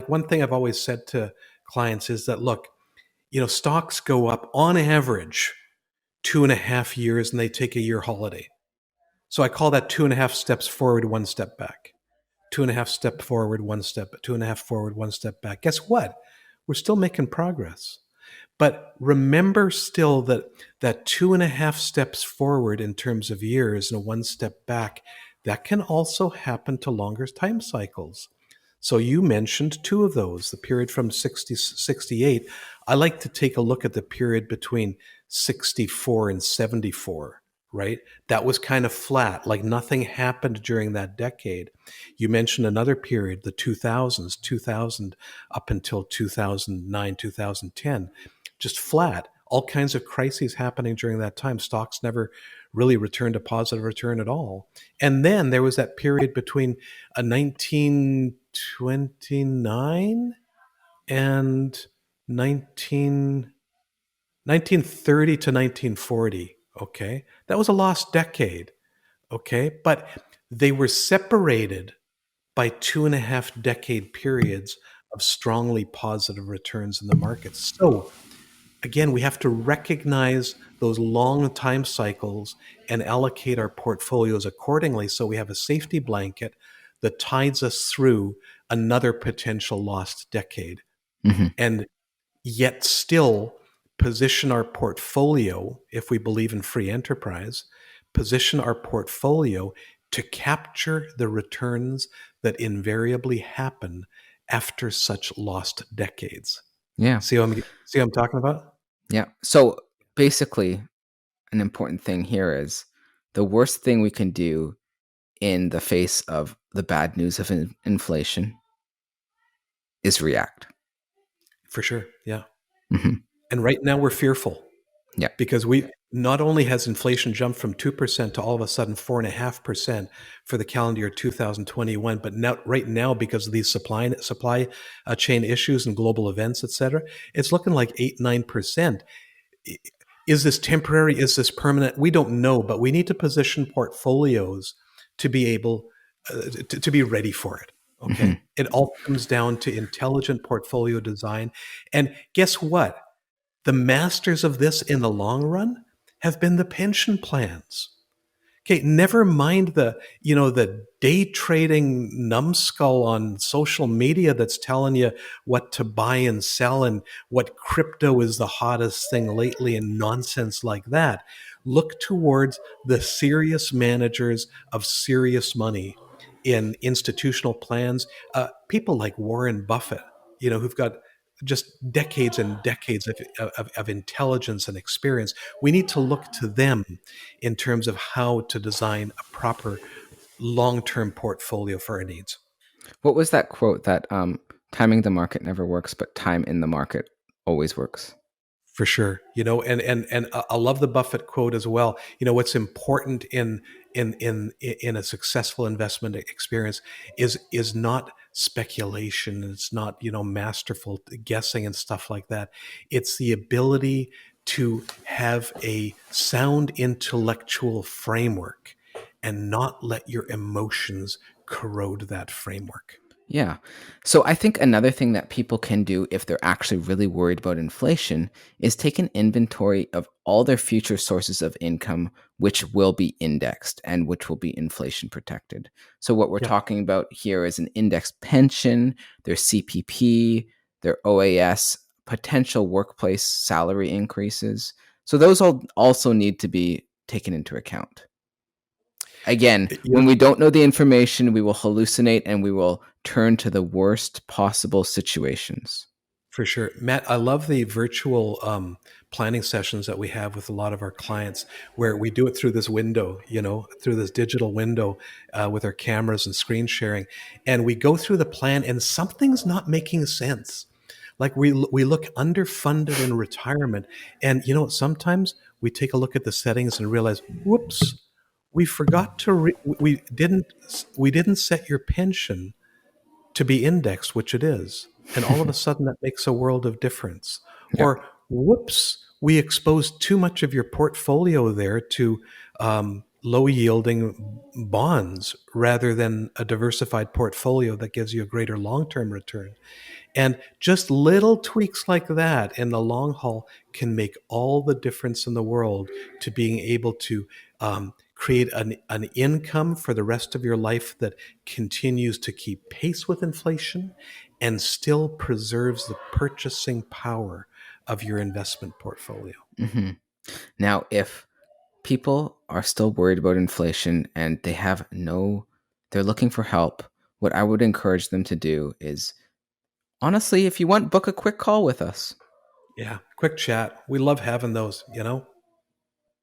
one thing I've always said to clients is that, look, stocks go up on average 2.5 years and they take a year holiday. So I call that 2.5 steps forward, one step back. 2.5 step forward, one step, 2.5 forward, one step back. Guess what? We're still making progress. But remember still that 2.5 steps forward in terms of years and one step back, that can also happen to longer time cycles. So you mentioned two of those, the period from 60 68. I like to take a look at the period between 64 and 74, right? That was kind of flat, like nothing happened during that decade. You mentioned another period, the 2000s, 2000 up until 2009, 2010, just flat. All kinds of crises happening during that time. Stocks never really returned a positive return at all. And then there was that period between 1929 and 1930 to 1940. Okay. That was a lost decade. Okay. But they were separated by 2.5 decade periods of strongly positive returns in the markets. So again, we have to recognize those long time cycles and allocate our portfolios accordingly so we have a safety blanket that tides us through another potential lost decade. Mm-hmm. And yet still position our portfolio, if we believe in free enterprise, position our portfolio to capture the returns that invariably happen after such lost decades. Yeah. See what I'm talking about? Yeah. So basically, an important thing here is the worst thing we can do in the face of the bad news of inflation is react. For sure. Yeah. Mm-hmm. And right now we're fearful. Yeah. Because not only has inflation jumped from 2% to all of a sudden 4.5% for the calendar year 2021, but right now, because of these supply chain issues and global events, et cetera, it's looking like 8-9%. Is this temporary? Is this permanent? We don't know, but we need to position portfolios to be able to be ready for it. Okay. Mm-hmm. It all comes down to intelligent portfolio design. And guess what? The masters of this in the long run have been the pension plans. Okay, never mind the day trading numbskull on social media that's telling you what to buy and sell and what crypto is the hottest thing lately and nonsense like that. Look towards the serious managers of serious money in institutional plans, people like Warren Buffett, who've got just decades and decades of intelligence and experience. We need to look to them in terms of how to design a proper long-term portfolio for our needs. What was that quote that timing the market never works, but time in the market always works? For sure. And I love the Buffett quote as well. What's important in a successful investment experience is not speculation. It's not, masterful guessing and stuff like that. It's the ability to have a sound intellectual framework and not let your emotions corrode that framework. Yeah. So I think another thing that people can do if they're actually really worried about inflation is take an inventory of all their future sources of income, which will be indexed and which will be inflation protected. So what we're talking about here is an indexed pension, their CPP, their OAS, potential workplace salary increases. So those all also need to be taken into account. Again, when we don't know the information, we will hallucinate and we will turn to the worst possible situations. For sure. Matt, I love the virtual planning sessions that we have with a lot of our clients where we do it through this window, through this digital window with our cameras and screen sharing. And we go through the plan and something's not making sense. Like we look underfunded in retirement. And, sometimes we take a look at the settings and realize, whoops, we forgot to, we didn't set your pension to be indexed, which it is. And all of a sudden that makes a world of difference. Yeah. Or whoops, we exposed too much of your portfolio there to low yielding bonds rather than a diversified portfolio that gives you a greater long term return. And just little tweaks like that in the long haul can make all the difference in the world to being able to create an income for the rest of your life that continues to keep pace with inflation and still preserves the purchasing power of your investment portfolio. Hmm. Now, if people are still worried about inflation and they're looking for help, what I would encourage them to do is, honestly, if you want, book a quick call with us. Yeah, quick chat. We love having those, you know?